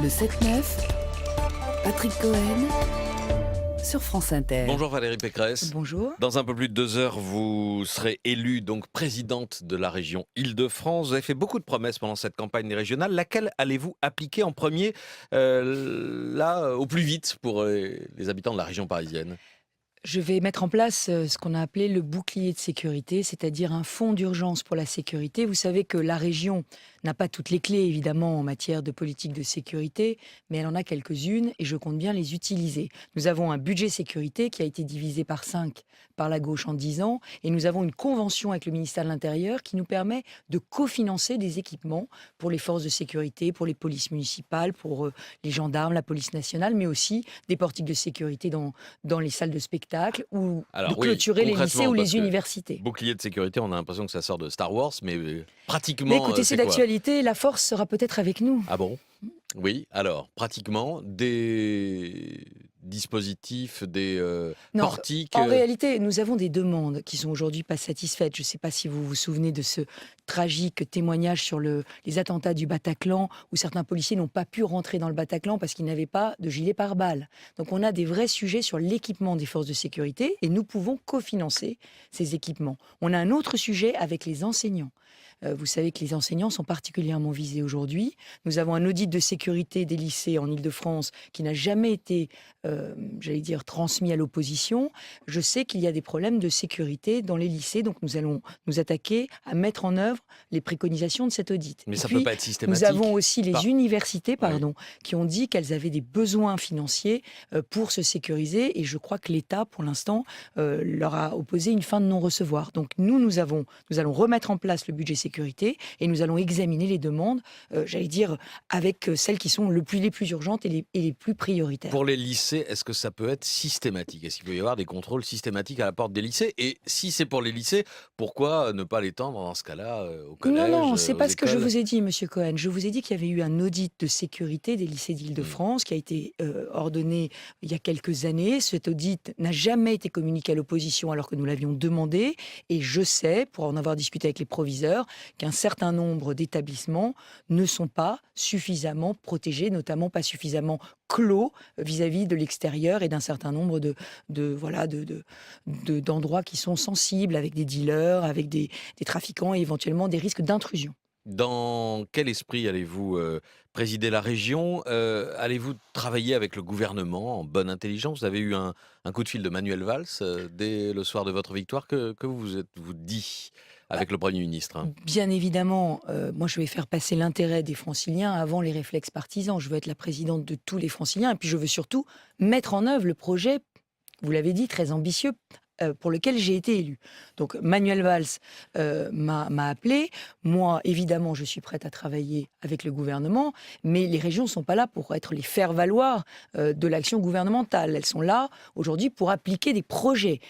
Le 7-9, Patrick Cohen, sur France Inter. Bonjour Valérie Pécresse. Bonjour. Dans un peu plus de 2 heures, vous serez élue donc présidente de la région Île-de-France. Vous avez fait beaucoup de promesses pendant cette campagne régionale. Laquelle allez-vous appliquer en premier, au plus vite pour les habitants de la région parisienne ? Je vais mettre en place ce qu'on a appelé le bouclier de sécurité, c'est-à-dire un fonds d'urgence pour la sécurité. Vous savez que la région n'a pas toutes les clés, évidemment, en matière de politique de sécurité, mais elle en a quelques-unes et je compte bien les utiliser. Nous avons un budget sécurité qui a été divisé par 5 par la gauche en 10 ans et nous avons une convention avec le ministère de l'Intérieur qui nous permet de cofinancer des équipements pour les forces de sécurité, pour les polices municipales, pour les gendarmes, la police nationale, mais aussi des portiques de sécurité dans les salles de spectacle ou de clôturer les lycées ou les universités. Bouclier de sécurité, on a l'impression que ça sort de Star Wars, mais pratiquement. Mais écoutez, c'est d'actualité, la force sera peut-être avec nous. Ah bon ? Oui, alors, pratiquement, des dispositifs, des portiques... En réalité, nous avons des demandes qui sont aujourd'hui pas satisfaites. Je ne sais pas si vous vous souvenez de ce tragique témoignage sur les attentats du Bataclan, où certains policiers n'ont pas pu rentrer dans le Bataclan parce qu'ils n'avaient pas de gilet pare-balles. Donc on a des vrais sujets sur l'équipement des forces de sécurité et nous pouvons cofinancer ces équipements. On a un autre sujet avec les enseignants. Vous savez que les enseignants sont particulièrement visés aujourd'hui. Nous avons un audit de sécurité des lycées en Île-de-France qui n'a jamais été, transmis à l'opposition. Je sais qu'il y a des problèmes de sécurité dans les lycées, donc nous allons nous attaquer à mettre en œuvre les préconisations de cet audit. Mais ça ne peut pas être systématique. Nous avons aussi les universités qui ont dit qu'elles avaient des besoins financiers pour se sécuriser et je crois que l'État, pour l'instant, leur a opposé une fin de non-recevoir. Donc nous allons remettre en place le budget sécurité et nous allons examiner les demandes, avec celles qui sont les plus urgentes et les plus prioritaires. Pour les lycées, est-ce que ça peut être systématique ? Est-ce qu'il peut y avoir des contrôles systématiques à la porte des lycées ? Et si c'est pour les lycées, pourquoi ne pas l'étendre dans ce cas-là au collège ? Non, c'est pas ce que je écoles ? vous ai dit, Monsieur Cohen. Je vous ai dit qu'il y avait eu un audit de sécurité des lycées d'Île-de-France qui a été ordonné il y a quelques années. Cet audit n'a jamais été communiqué à l'opposition alors que nous l'avions demandé. Et je sais, pour en avoir discuté avec les proviseurs, qu'un certain nombre d'établissements ne sont pas suffisamment protégés, notamment pas suffisamment clos vis-à-vis de l'extérieur et d'un certain nombre d'endroits qui sont sensibles avec des dealers, avec des trafiquants et éventuellement des risques d'intrusion. Dans quel esprit allez-vous présider la région ? Allez-vous travailler avec le gouvernement en bonne intelligence ? Vous avez eu un coup de fil de Manuel Valls dès le soir de votre victoire. Que vous dit avec le Premier ministre ? Bien évidemment, moi je vais faire passer l'intérêt des Franciliens avant les réflexes partisans. Je veux être la présidente de tous les Franciliens et puis je veux surtout mettre en œuvre le projet, vous l'avez dit, très ambitieux, pour lequel j'ai été élue. Donc Manuel Valls m'a appelé. Moi, évidemment, je suis prête à travailler avec le gouvernement, mais les régions ne sont pas là pour être les faire-valoir de l'action gouvernementale. Elles sont là aujourd'hui pour appliquer des projets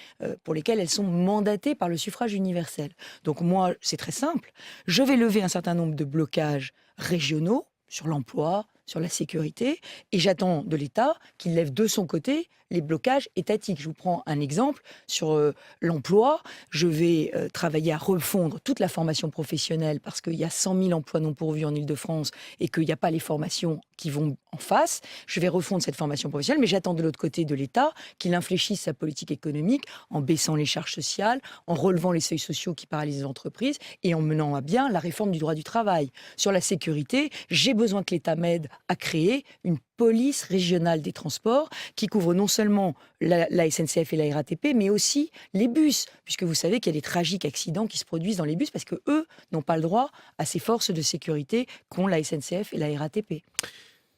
pour lesquels elles sont mandatées par le suffrage universel. Donc moi, c'est très simple. Je vais lever un certain nombre de blocages régionaux sur l'emploi, sur la sécurité, et j'attends de l'État qu'il lève de son côté les blocages étatiques. Je vous prends un exemple sur l'emploi. Je vais travailler à refondre toute la formation professionnelle parce qu'il y a 100 000 emplois non pourvus en Île-de-France et qu'il n'y a pas les formations qui vont en face. Je vais refondre cette formation professionnelle, mais j'attends de l'autre côté de l'État qu'il infléchisse sa politique économique en baissant les charges sociales, en relevant les seuils sociaux qui paralysent les entreprises et en menant à bien la réforme du droit du travail. Sur la sécurité, j'ai besoin que l'État m'aide à créer une police régionale des transports qui couvre non seulement la SNCF et la RATP, mais aussi les bus, puisque vous savez qu'il y a des tragiques accidents qui se produisent dans les bus parce qu'eux n'ont pas le droit à ces forces de sécurité qu'ont la SNCF et la RATP.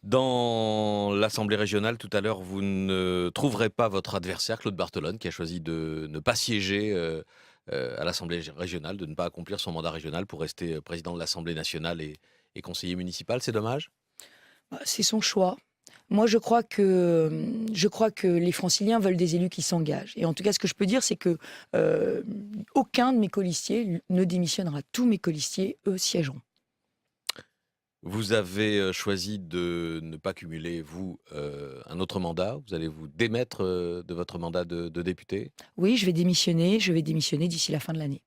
Dans l'Assemblée régionale, tout à l'heure, vous ne trouverez pas votre adversaire, Claude Barthelone, qui a choisi de ne pas siéger à l'Assemblée régionale, de ne pas accomplir son mandat régional pour rester président de l'Assemblée nationale et conseiller municipal. C'est dommage ? C'est son choix. Moi, je crois que les Franciliens veulent des élus qui s'engagent. Et en tout cas, ce que je peux dire, c'est que aucun de mes colistiers ne démissionnera. Tous mes colistiers, eux, siégeront. Vous avez choisi de ne pas cumuler, un autre mandat. Vous allez vous démettre de votre mandat de député. Oui, je vais démissionner d'ici la fin de l'année.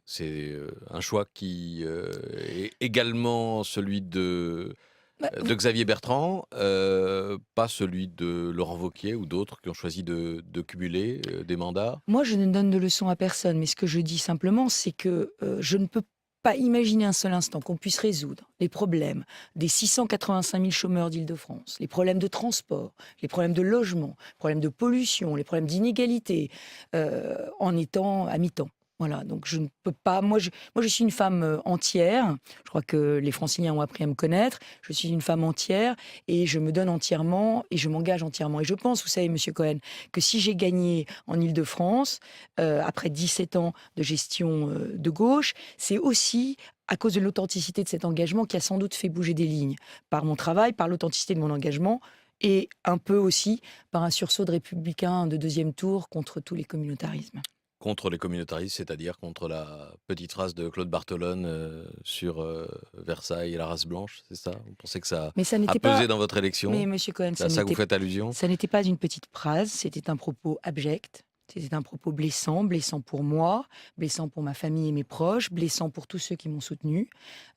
C'est un choix qui est également celui de Bah, de Xavier Bertrand, pas celui de Laurent Wauquiez ou d'autres qui ont choisi de cumuler des mandats? moi, je ne donne de leçons à personne, mais ce que je dis simplement, c'est que je ne peux pas imaginer un seul instant qu'on puisse résoudre les problèmes des 685 000 chômeurs d'Île-de-France, les problèmes de transport, les problèmes de logement, les problèmes de pollution, les problèmes d'inégalité, en étant à mi-temps. Voilà, donc je ne peux pas. Moi, je suis une femme entière. Je crois que les Franciliens ont appris à me connaître. Je suis une femme entière et je me donne entièrement et je m'engage entièrement. Et je pense, vous savez, Monsieur Cohen, que si j'ai gagné en Île-de-France, après 17 ans de gestion de gauche, c'est aussi à cause de l'authenticité de cet engagement qui a sans doute fait bouger des lignes. Par mon travail, par l'authenticité de mon engagement et un peu aussi par un sursaut de républicains de deuxième tour contre tous les communautarismes. Contre les communautaristes, c'est-à-dire contre la petite phrase de Claude Barthelone sur Versailles et la race blanche, c'est ça? Vous pensez que ça Mais ça a n'était pesé pas. dans votre Mais élection? Monsieur Cohen, C'est à ça que vous faites allusion? ça n'était pas une petite phrase, c'était un propos abject. C'était un propos blessant, blessant pour moi, blessant pour ma famille et mes proches, blessant pour tous ceux qui m'ont soutenu.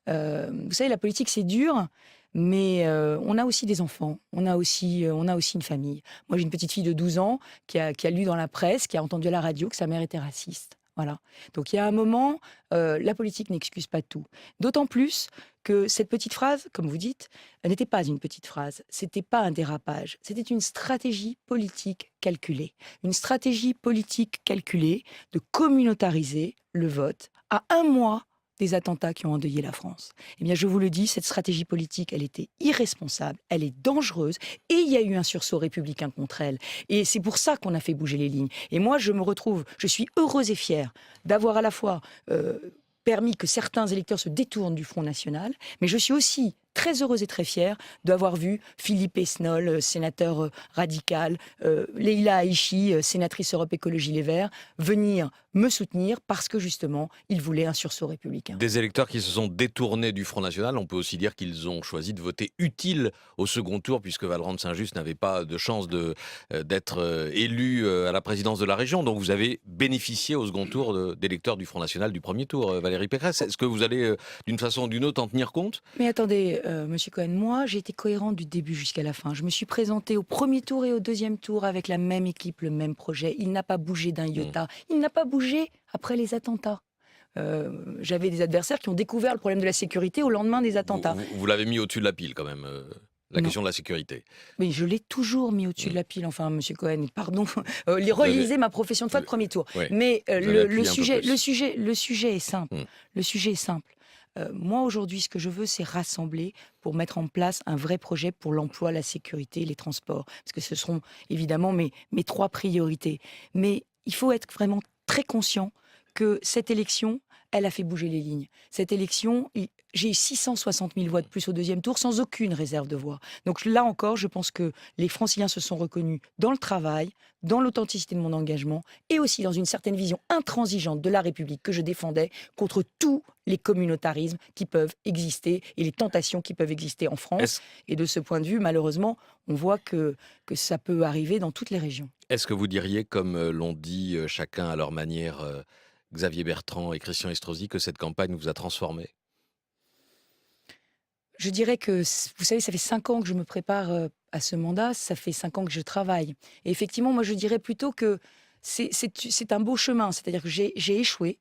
Vous savez, la politique, c'est dur, mais on a aussi des enfants, on a aussi une famille. Moi, j'ai une petite fille de 12 ans qui a lu dans la presse, qui a entendu à la radio que sa mère était raciste. Voilà. Donc il y a un moment, la politique n'excuse pas tout. D'autant plus que cette petite phrase, comme vous dites, elle n'était pas une petite phrase, c'était pas un dérapage, c'était une stratégie politique calculée. Une stratégie politique calculée de communautariser le vote à un mois des attentats qui ont endeuillé la France. Eh bien, je vous le dis, cette stratégie politique, elle était irresponsable, elle est dangereuse, et il y a eu un sursaut républicain contre elle. Et c'est pour ça qu'on a fait bouger les lignes. Et moi, je suis heureuse et fière d'avoir à la fois permis que certains électeurs se détournent du Front National, mais je suis aussi très heureuse et très fière d'avoir vu Philippe Esnol, sénateur radical, Leïla Haïchi, sénatrice Europe Écologie Les Verts, venir me soutenir parce que justement, ils voulaient un sursaut républicain. Des électeurs qui se sont détournés du Front National, on peut aussi dire qu'ils ont choisi de voter utile au second tour, puisque Valrand de Saint-Just n'avait pas de chance d'être élu à la présidence de la région. Donc vous avez bénéficié au second tour d'électeurs du Front National du premier tour, Valérie Pécresse. Est-ce que vous allez, d'une façon ou d'une autre, en tenir compte? Mais attendez, Monsieur Cohen, moi, j'ai été cohérente du début jusqu'à la fin. Je me suis présentée au premier tour et au deuxième tour avec la même équipe, le même projet. Il n'a pas bougé d'un iota. Il n'a pas bougé après les attentats. J'avais des adversaires qui ont découvert le problème de la sécurité au lendemain des attentats. Vous l'avez mis au-dessus de la pile quand même, la Non. question de la sécurité. Mais je l'ai toujours mis au-dessus de la pile. Enfin, Monsieur Cohen, pardon, relisez ma profession de foi de premier tour. Oui. Mais Vous avez le appuyé un peu sujet, plus. le sujet est simple. Le sujet est simple. Moi, aujourd'hui, ce que je veux, c'est rassembler pour mettre en place un vrai projet pour l'emploi, la sécurité, les transports. Parce que ce seront évidemment mes trois priorités. Mais il faut être vraiment très conscient que cette élection, elle a fait bouger les lignes. Cette élection, j'ai eu 660 000 voix de plus au deuxième tour sans aucune réserve de voix. Donc là encore, je pense que les Franciliens se sont reconnus dans le travail, dans l'authenticité de mon engagement et aussi dans une certaine vision intransigeante de la République que je défendais contre tous les communautarismes qui peuvent exister et les tentations qui peuvent exister en France. Et de ce point de vue, malheureusement, on voit que ça peut arriver dans toutes les régions. Est-ce que vous diriez, comme l'ont dit chacun à leur manière, Xavier Bertrand et Christian Estrosi, que cette campagne vous a transformé? Je dirais que, vous savez, ça fait 5 ans que je me prépare à ce mandat, ça fait 5 ans que je travaille. Et effectivement, moi, je dirais plutôt que c'est un beau chemin. C'est-à-dire que j'ai échoué.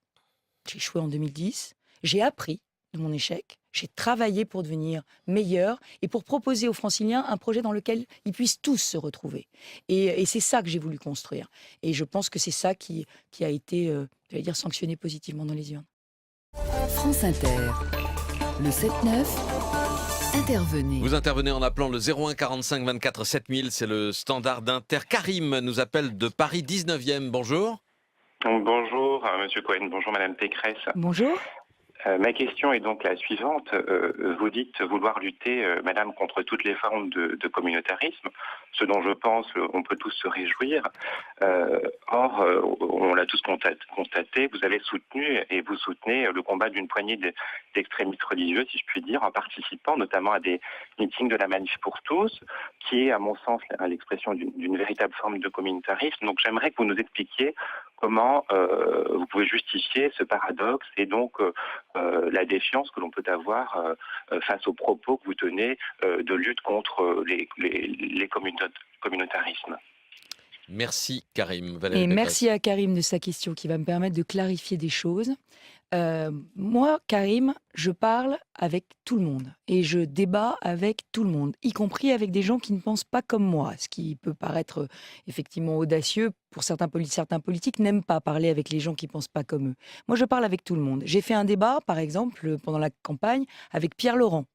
J'ai échoué en 2010. J'ai appris de mon échec. J'ai travaillé pour devenir meilleur et pour proposer aux Franciliens un projet dans lequel ils puissent tous se retrouver. Et c'est ça que j'ai voulu construire. Et je pense que c'est ça qui a été, j'allais dire, sanctionné positivement dans les urnes. France Inter, le 7-9, intervenez. Vous intervenez en appelant le 01 45 24 7000, c'est le standard d'Inter. Karim nous appelle de Paris 19e, bonjour. Bonjour, Monsieur Cohen, bonjour Madame Pécresse. Bonjour. Ma question est donc la suivante. Vous dites vouloir lutter, Madame, contre toutes les formes de communautarisme, ce dont je pense on peut tous se réjouir. Or, on l'a tous constaté, vous avez soutenu et vous soutenez le combat d'une poignée d'extrémistes religieux, si je puis dire, en participant notamment à des meetings de la Manif pour tous, qui est, à mon sens, l'expression d'une véritable forme de communautarisme. Donc j'aimerais que vous nous expliquiez comment vous pouvez justifier ce paradoxe et donc la défiance que l'on peut avoir face aux propos que vous tenez de lutte contre les communautarismes. Merci Karim. Valérie Et Pécresse. merci à Karim de sa question qui va me permettre de clarifier des choses. Moi, Karim, je parle avec tout le monde et je débat avec tout le monde, y compris avec des gens qui ne pensent pas comme moi, ce qui peut paraître effectivement audacieux pour certains politiques n'aiment pas parler avec les gens qui ne pensent pas comme eux. Moi, je parle avec tout le monde. J'ai fait un débat, par exemple, pendant la campagne avec Pierre Laurent.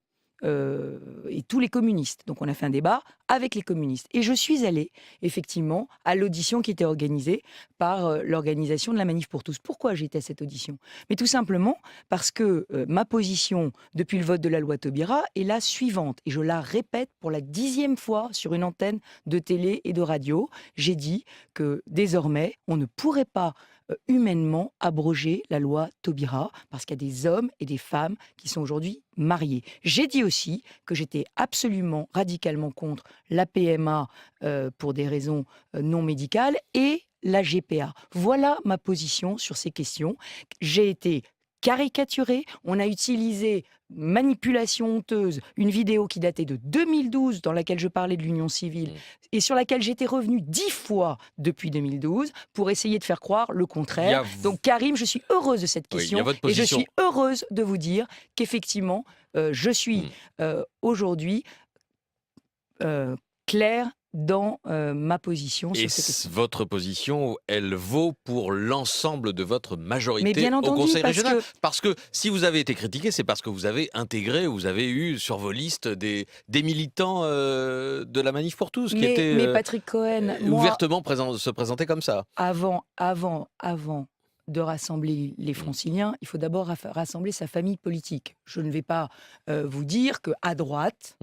Et tous les communistes. Donc on a fait un débat avec les communistes. Et je suis allée, effectivement, à l'audition qui était organisée par l'organisation de la Manif pour tous. Pourquoi j'étais à cette audition? Mais tout simplement parce que ma position, depuis le vote de la loi Taubira, est la suivante. Et je la répète pour la 10e fois sur une antenne de télé et de radio. J'ai dit que désormais, on ne pourrait pas humainement abroger la loi Taubira parce qu'il y a des hommes et des femmes qui sont aujourd'hui mariés. J'ai dit aussi que j'étais absolument radicalement contre la PMA pour des raisons non médicales et la GPA. Voilà ma position sur ces questions. J'ai été caricaturé, on a utilisé manipulation honteuse, une vidéo qui datait de 2012 dans laquelle je parlais de l'union civile et sur laquelle j'étais revenu 10 fois depuis 2012 pour essayer de faire croire le contraire. Donc Karim, je suis heureuse de cette question et je suis heureuse de vous dire qu'effectivement, je suis aujourd'hui claire dans ma position sur cette question. Et votre position, elle vaut pour l'ensemble de votre majorité au Conseil régional. Parce que si vous avez été critiqué, c'est parce que vous avez intégré, vous avez eu sur vos listes des militants de la Manif pour tous qui étaient mais Patrick Cohen, ouvertement se présentaient comme ça. Avant de rassembler les Franciliens, il faut d'abord rassembler sa famille politique. Je ne vais pas vous dire qu'à droite,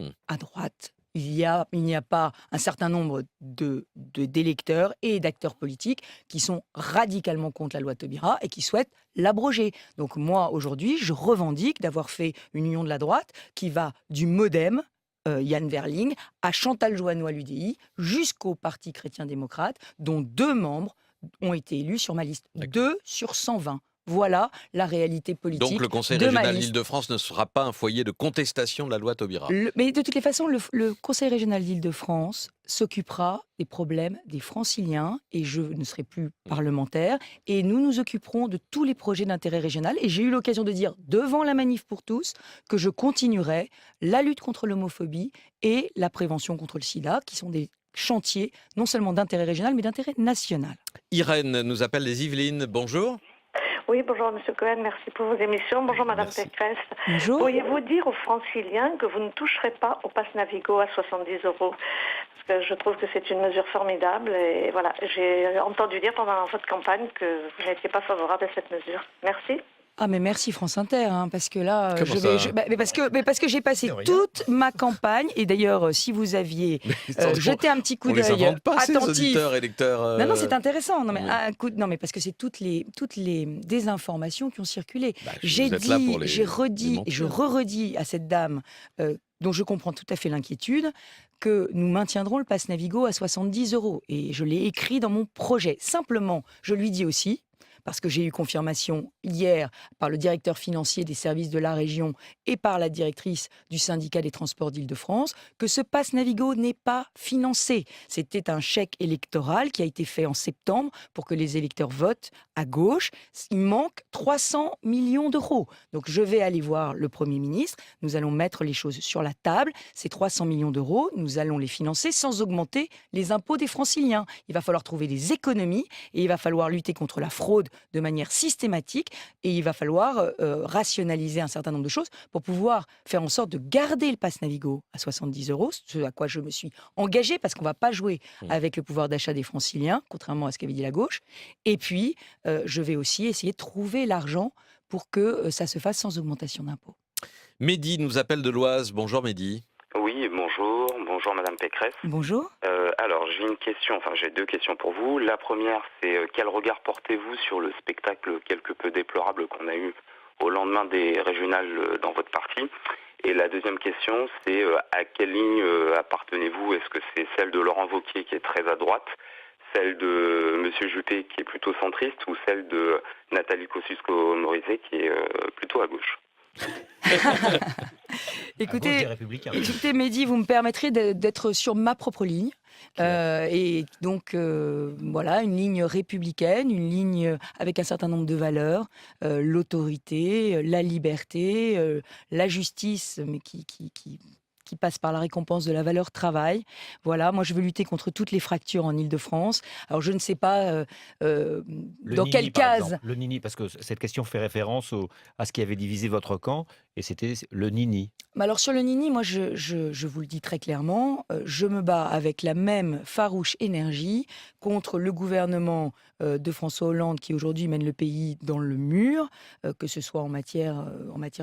il n'y a pas un certain nombre d'électeurs et d'acteurs politiques qui sont radicalement contre la loi Taubira et qui souhaitent l'abroger. Donc moi, aujourd'hui, je revendique d'avoir fait une union de la droite qui va du MoDem, Yann Verling, à Chantal Joanneau à l'UDI, jusqu'au Parti chrétien-démocrate, dont 2 membres ont été élus sur ma liste. 2 sur 120. Voilà la réalité politique. Donc le Conseil régional d'Île-de-France ne sera pas un foyer de contestation de la loi Taubira. Mais de toutes les façons, le Conseil régional d'Île-de-France s'occupera des problèmes des Franciliens et je ne serai plus parlementaire. Et nous nous occuperons de tous les projets d'intérêt régional. Et j'ai eu l'occasion de dire devant la Manif pour tous que je continuerai la lutte contre l'homophobie et la prévention contre le sida, qui sont des chantiers non seulement d'intérêt régional, mais d'intérêt national. Irène nous appelle des Yvelines. Bonjour. Oui, bonjour Monsieur Cohen, merci pour vos émissions. Bonjour Madame Pécresse. Bonjour. Pourriez-vous dire aux Franciliens que vous ne toucherez pas au pass Navigo à 70 €? Parce que je trouve que c'est une mesure formidable et voilà, j'ai entendu dire pendant votre campagne que vous n'étiez pas favorable à cette mesure. Merci. Ah mais merci France Inter, parce que là, parce que j'ai passé toute ma campagne, et d'ailleurs, si vous aviez jeté un petit coup d'œil attentif, auditeurs, électeurs. Non, c'est intéressant. Non, mais parce que c'est toutes les désinformations qui ont circulé. J'ai dit, j'ai redit, et je redis à cette dame dont je comprends tout à fait l'inquiétude, que nous maintiendrons le pass Navigo à 70 €. Et je l'ai écrit dans mon projet. Simplement, je lui dis aussi, parce que j'ai eu confirmation hier par le directeur financier des services de la région et par la directrice du syndicat des transports d'Île-de-France, que ce pass Navigo n'est pas financé. C'était un chèque électoral qui a été fait en septembre pour que les électeurs votent à gauche. Il manque 300 millions d'euros. Donc je vais aller voir le Premier ministre, nous allons mettre les choses sur la table. Ces 300 millions d'euros, nous allons les financer sans augmenter les impôts des Franciliens. Il va falloir trouver des économies et il va falloir lutter contre la fraude de manière systématique et il va falloir rationaliser un certain nombre de choses pour pouvoir faire en sorte de garder le pass Navigo à 70 €, ce à quoi je me suis engagée parce qu'on ne va pas jouer avec le pouvoir d'achat des Franciliens, contrairement à ce qu'avait dit la gauche. Et puis, je vais aussi essayer de trouver l'argent pour que ça se fasse sans augmentation d'impôts. Mehdi nous appelle de l'Oise. Bonjour Mehdi. Oui, bonjour. Bonjour Madame Pécresse. Bonjour. Alors, j'ai 2 questions pour vous. La première, c'est quel regard portez-vous sur le spectacle quelque peu déplorable qu'on a eu au lendemain des régionales dans votre parti? Et la deuxième question, c'est à quelle ligne appartenez-vous? Est-ce que c'est celle de Laurent Wauquiez qui est très à droite, celle de Monsieur Juppé qui est plutôt centriste ou celle de Nathalie Kosciusko-Morizet qui est plutôt à gauche? Écoutez, Républicains. écoutez, Mehdi, vous me permettrez d'être sur ma propre ligne. Et donc, voilà, une ligne républicaine, une ligne avec un certain nombre de valeurs, l'autorité, la liberté, la justice, mais qui passe par la récompense de la valeur travail. Voilà, moi je veux lutter contre toutes les fractures en Île-de-France. Alors je ne sais pas dans quelle case. Le Nini, parce que cette question fait référence à ce qui avait divisé votre camp, et c'était le Nini. Mais alors sur le Nini, moi je vous le dis très clairement, je me bats avec la même farouche énergie contre le gouvernement de François Hollande qui aujourd'hui mène le pays dans le mur, que ce soit en matière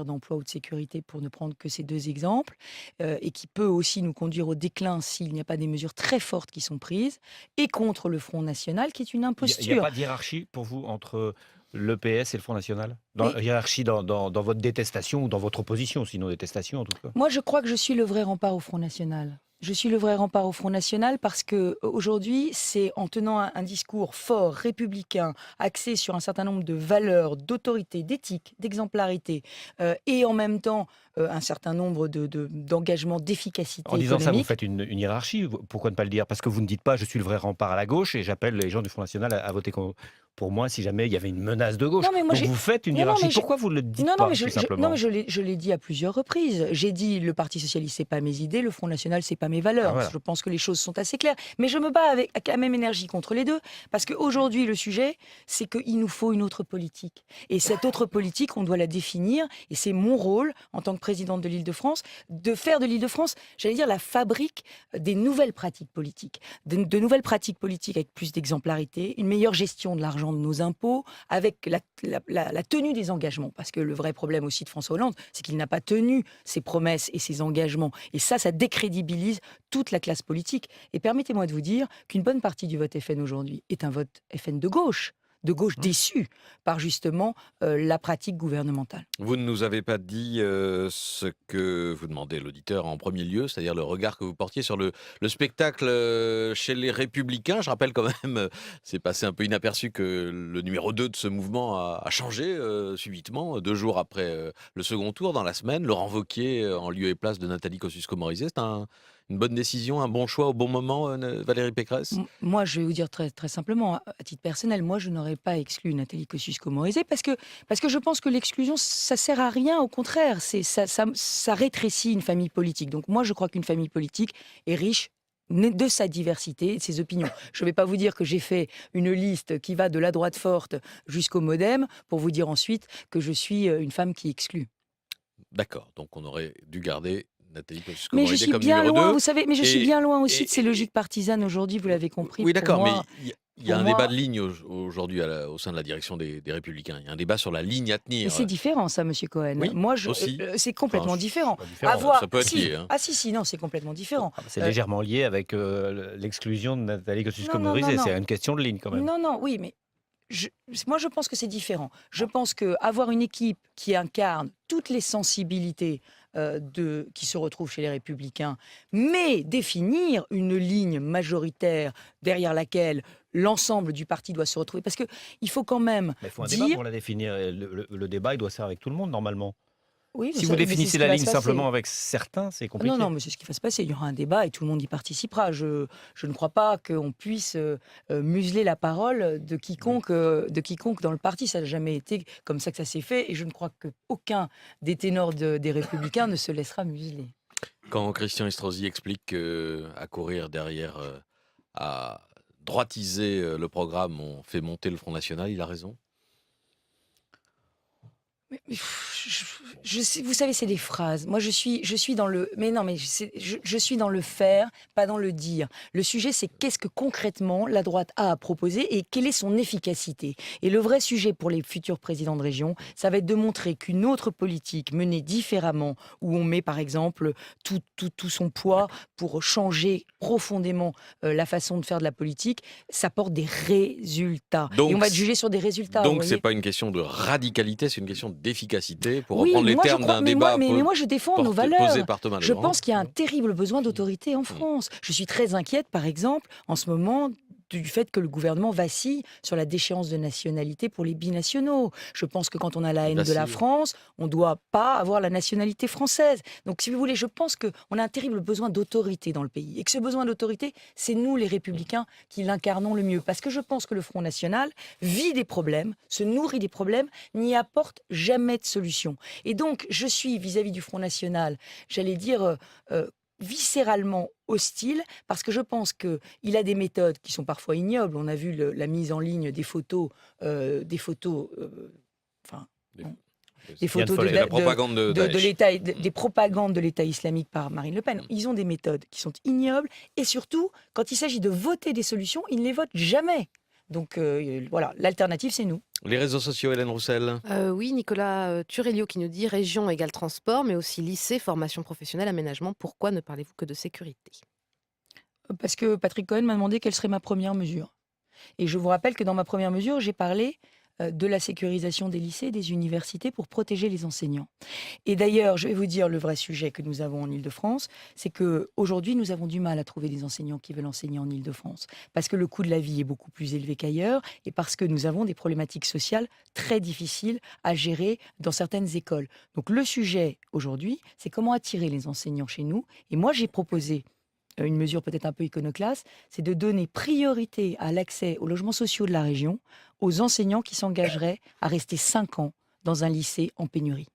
d'emploi ou de sécurité pour ne prendre que ces deux exemples, et qui peut aussi nous conduire au déclin s'il n'y a pas des mesures très fortes qui sont prises, et contre le Front National qui est une imposture. Il n'y a pas de hiérarchie pour vous entre le PS et le Front National? Hiérarchie dans votre détestation ou dans votre opposition, sinon détestation en tout cas. Moi je crois que je suis le vrai rempart au Front National. Je suis le vrai rempart au Front National parce que aujourd'hui, c'est en tenant un discours fort, républicain, axé sur un certain nombre de valeurs, d'autorité, d'éthique, d'exemplarité, et en même temps un certain nombre d'engagements d'efficacité En disant économique. ça, vous faites une hiérarchie. Pourquoi ne pas le dire? Parce que vous ne dites pas « je suis le vrai rempart à la gauche » et j'appelle les gens du Front National à voter pour moi si jamais il y avait une menace de gauche. Non, mais moi, Donc vous faites une hiérarchie. Pourquoi vous ne le dites pas, tout simplement? Non, mais je l'ai dit à plusieurs reprises. J'ai dit le Parti Socialiste, c'est pas mes idées, le Front National, c'est pas mes valeurs. Ah, voilà. Je pense que les choses sont assez claires. Mais je me bats avec la même énergie contre les deux. Parce qu'aujourd'hui, le sujet, c'est qu'il nous faut une autre politique. Et cette autre politique, on doit la définir. Et c'est mon rôle, en tant que présidente de l'Île-de-France, de faire de l'Île-de-France, j'allais dire, la fabrique des nouvelles pratiques politiques. De nouvelles pratiques politiques avec plus d'exemplarité, une meilleure gestion de l'argent de nos impôts, avec la tenue des engagements. Parce que le vrai problème aussi de François Hollande, c'est qu'il n'a pas tenu ses promesses et ses engagements. Et ça décrédibilise toute la classe politique. Et permettez-moi de vous dire qu'une bonne partie du vote FN aujourd'hui est un vote FN de gauche déçu par justement la pratique gouvernementale. Vous ne nous avez pas dit ce que vous demandez l'auditeur en premier lieu, c'est-à-dire le regard que vous portiez sur le spectacle chez les Républicains. Je rappelle quand même, c'est passé un peu inaperçu que le numéro 2 de ce mouvement a changé subitement, 2 jours après le second tour, dans la semaine. Laurent Wauquiez en lieu et place de Nathalie Kosciusko-Morizet. C'est une bonne décision, un bon choix au bon moment, Valérie Pécresse? Moi, je vais vous dire très, très simplement, à titre personnel, moi, je n'aurais pas exclu Nathalie Kosciusko-Morizet parce que je pense que l'exclusion, ça sert à rien. Au contraire, ça rétrécit une famille politique. Donc moi, je crois qu'une famille politique est riche de sa diversité, de ses opinions. Je ne vais pas vous dire que j'ai fait une liste qui va de la droite forte jusqu'au MoDem pour vous dire ensuite que je suis une femme qui exclut. D'accord, donc on aurait dû garder Nathalie Mais je Kosciusko-Morizet suis comme bien numéro loin, 2. vous savez, mais je suis bien loin aussi de ces et- logiques partisanes aujourd'hui, vous l'avez compris. Oui, Pour d'accord, moi, mais il y a pour un moi- débat de ligne aujourd'hui au sein de la direction des Républicains. Il y a un débat sur la ligne à tenir. Mais c'est différent, ça, Monsieur Cohen. Oui, Moi, aussi. c'est complètement Enfin, différent. Pas différent. Avoir- Ça peut être si. lié, hein. Ah si, non, c'est complètement différent. C'est légèrement lié avec l'exclusion de Nathalie Kosciusko-Morizet. non. C'est une question de ligne quand même. Non, oui, mais moi, je pense que c'est différent. Je pense qu'avoir une équipe qui incarne toutes les sensibilités qui se retrouvent chez les Républicains, mais définir une ligne majoritaire derrière laquelle l'ensemble du parti doit se retrouver. Parce qu'il faut quand même Mais il faut un débat dire... pour la définir. Le débat, il doit se faire avec tout le monde normalement. Oui, mais Si ça- vous mais c'est définissez ce qui la va ligne se passer. simplement avec certains, c'est compliqué. Non, mais c'est ce qui va se passer. Il y aura un débat et tout le monde y participera. Je ne crois pas qu'on puisse museler la parole de quiconque dans le parti. Ça n'a jamais été comme ça que ça s'est fait. Et je ne crois qu'aucun des ténors des Républicains ne se laissera museler. Quand Christian Estrosi explique qu'à courir derrière, à droitiser le programme, on fait monter le Front National, il a raison? Vous savez, c'est des phrases. Moi, je suis dans le... Mais non, mais je suis dans le faire, pas dans le dire. Le sujet, c'est qu'est-ce que concrètement la droite a à proposer et quelle est son efficacité. Et le vrai sujet pour les futurs présidents de région, ça va être de montrer qu'une autre politique menée différemment, où on met par exemple tout son poids pour changer profondément la façon de faire de la politique, ça porte des résultats. Donc, et on va te juger sur des résultats. Donc vous c'est voyez. pas une question de radicalité, c'est une question d'efficacité, pour Oui, reprendre les moi, je termes crois- d'un mais débat mais moi, je défends nos valeurs. posé par Thomas Je Legrand. pense qu'il y a un terrible besoin d'autorité en France. Je suis très inquiète, par exemple, en ce moment, du fait que le gouvernement vacille sur la déchéance de nationalité pour les binationaux. Je pense que quand on a la haine de la Vacille. France, on ne doit pas avoir la nationalité française. Donc, si vous voulez, je pense qu'on a un terrible besoin d'autorité dans le pays. Et que ce besoin d'autorité, c'est nous, les Républicains, qui l'incarnons le mieux. Parce que je pense que le Front National vit des problèmes, se nourrit des problèmes, n'y apporte jamais de solution. Et donc, je suis, vis-à-vis du Front National, j'allais dire, viscéralement hostile, parce que je pense qu'il a des méthodes qui sont parfois ignobles. On a vu la mise en ligne des photos, enfin, Des- bon, C'est des photos Follet. la propagande de de Daesh. l'État, des propagandes de l'État islamique par Marine Le Pen. Ils ont des méthodes qui sont ignobles, et surtout, quand il s'agit de voter des solutions, ils ne les votent jamais. Donc voilà, l'alternative, c'est nous. Les réseaux sociaux, Hélène Roussel. Oui, Nicolas Turelio qui nous dit région égale transport, mais aussi lycée, formation professionnelle, aménagement. Pourquoi ne parlez-vous que de sécurité? Parce que Patrick Cohen m'a demandé quelle serait ma première mesure. Et je vous rappelle que dans ma première mesure, j'ai parlé de la sécurisation des lycées et des universités pour protéger les enseignants. Et d'ailleurs, je vais vous dire le vrai sujet que nous avons en Île-de-France, c'est qu'aujourd'hui, nous avons du mal à trouver des enseignants qui veulent enseigner en Île-de-France, parce que le coût de la vie est beaucoup plus élevé qu'ailleurs, et parce que nous avons des problématiques sociales très difficiles à gérer dans certaines écoles. Donc le sujet aujourd'hui, c'est comment attirer les enseignants chez nous. Et moi, j'ai proposé une mesure peut-être un peu iconoclaste, c'est de donner priorité à l'accès aux logements sociaux de la région aux enseignants qui s'engageraient à rester 5 ans dans un lycée en pénurie.